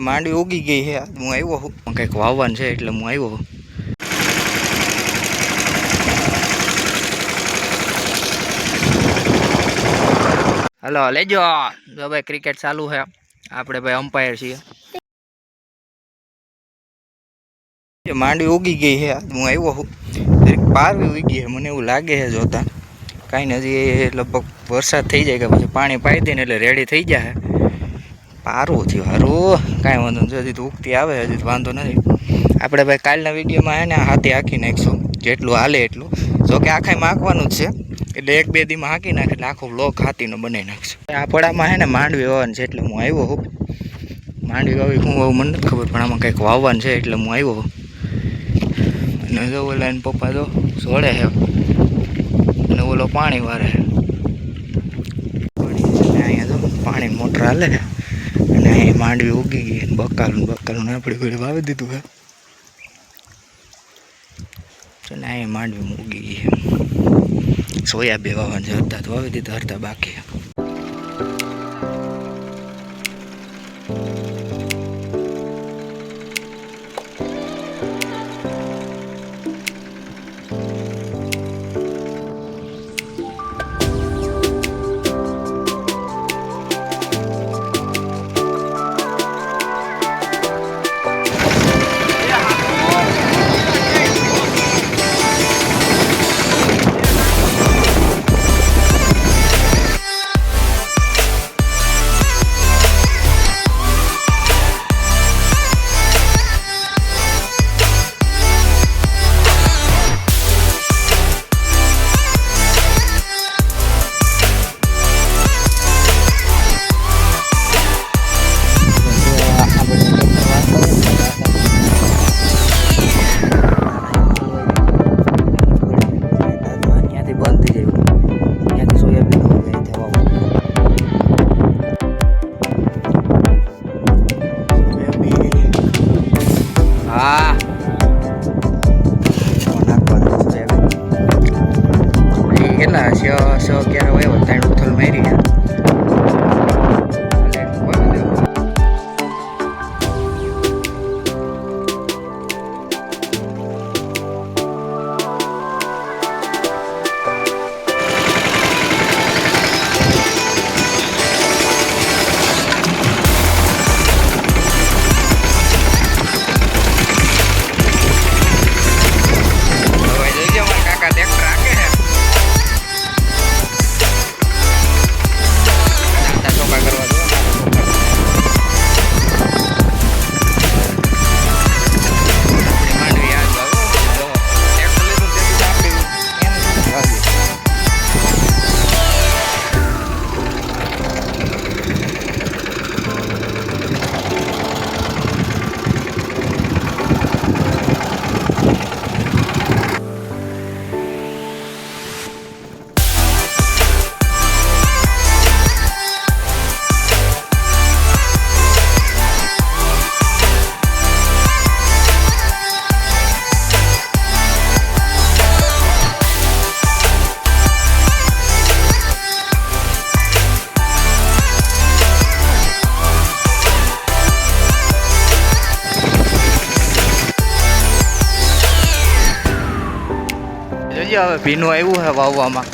માંડવી ઉગી ગઈ છે. હું આવ્યો છું કંઈક વાવવાનું છે એટલે હું આવ્યો છું. હલો લેજો જો ભાઈ ક્રિકેટ ચાલુ છે. આપણે ભાઈ અમ્પાયર છીએ. માંડવી ઉગી ગઈ છે. હું આવ્યો છું પારવી ઉગી છે મને એવું લાગે છે જોતા. કાંઈ નથી લગભગ વરસાદ થઈ જાય કે પછી પાણી પાઈ દે ને એટલે રેડી થઈ જાય. પારું થયું હારું કાંઈ વાંધો નથી. હજી તો ઉગતી આવે હજી તો વાંધો નથી. આપણે ભાઈ કાલના વિડીયોમાં હે ને હાથે હાંકી નાખીશું જેટલું હાલે એટલું. જોકે આખામાં હાંકવાનું જ છે એટલે એક બે દીમાં હાંકી નાખે એટલે આખો વ્લોગ હાથીનો બનાવી નાખશું. આ પડામાં હે ને માંડવી વાવવાનું છે એટલે હું આવ્યો છું. માંડવી વાવી હું વાવું મને નથી ખબર પણ આમાં કંઈક વાવવાનું છે એટલે હું આવ્યો છું. અને જો ઓલા એને પપ્પા જો સોડે છે અને ઓલો પાણી વારે છે. અહીંયા જો પાણી મોટર હાલે છે અને અહીં માંડવી ઉગી ગઈ બકાલું આપણી ઘરે વાવી દીધું છે. અને અહીં માંડવી ઉગી ગઈ છે. સોયાબીન વાવવાનું છે અડધા તો વાવી દીધા અડધા બાકી. કેટલા સો ક્યારે હોય ત્રણ ઉથલ મારી હવે ભીનું આવ્યું છે વાવવામાં.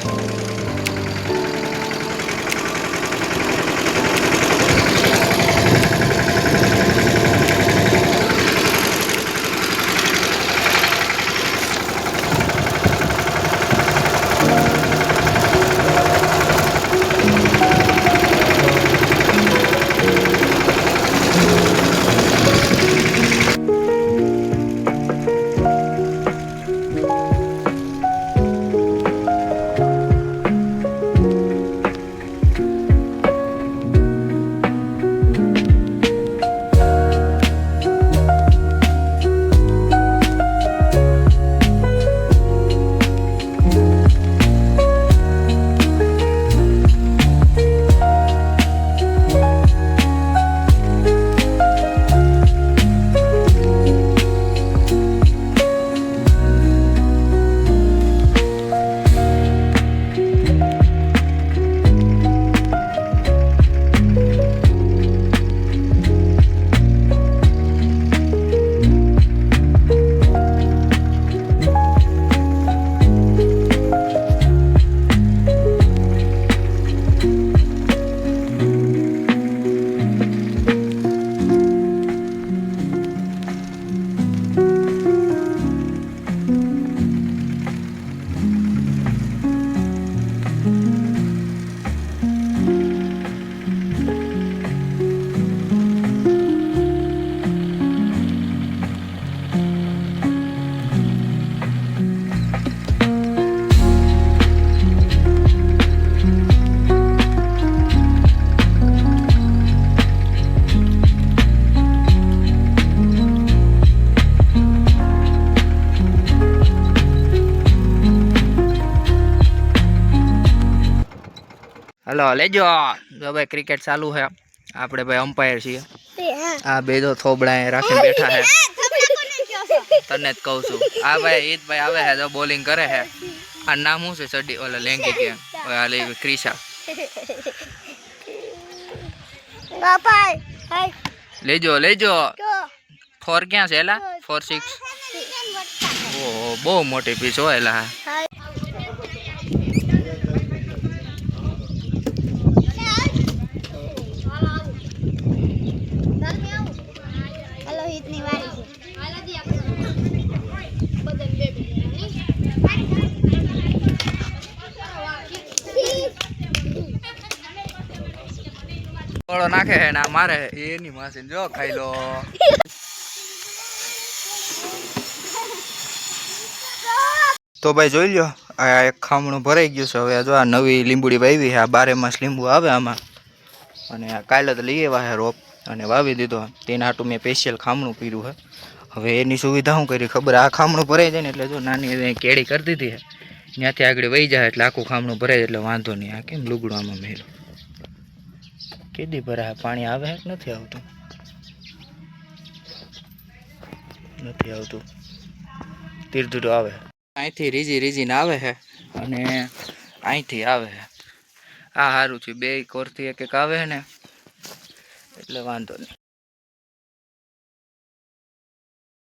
હાલો લેજો જો ભાઈ ક્રિકેટ ચાલુ છે આપણે ભાઈ અમ્પાયર છીએ આ બે તો થોબડા રાખીને બેઠા છે તને જ કહું છું આ ભાઈ ઈદભાઈ આવે છે જો બોલિંગ કરે છે આ નામ શું છે સડી ઓલા લેંગી કે ઓલા ક્રિશા લેજો લેજો 4 ક્યાં છે એલા 4 6 ઓહો બહુ મોટી પીચ હોય એલા થોડો નાખે હે ના મારે એની માસી જો ખાઈ લો તો ભાઈ જોઈ લ્યો આ એક ખામણું ભરાઈ ગયું છે હવે જો આ નવી લીંબુડી વાવી છે આ 12 માસ લીંબુ આવે આમાં અને આ કાલે તો લઈ આવ્યા છે રોપ અને વાવી દીધો તેના હાટું મેં સ્પેશિયલ ખામણું પીર્યું છે હવે એની સુવિધા શું કરી ખબર આ ખામણું ભરાઈ જાય ને એટલે જો નાની કેળી કરી દીધી છે ત્યાંથી આગળ વહી જાય એટલે આખું ખામણું ભરાય એટલે વાંધો નહીં આ કેમ લુગડું આમાં મેલું કેદી ભરાય પાણી આવે કે નથી આવતું તીરધું આવે અહીંથી રીજીને આવે છે અને અહીંથી આવે છે આ સારું છે બે કોરથી એક આવે છે ને એટલે વાંધો નહીં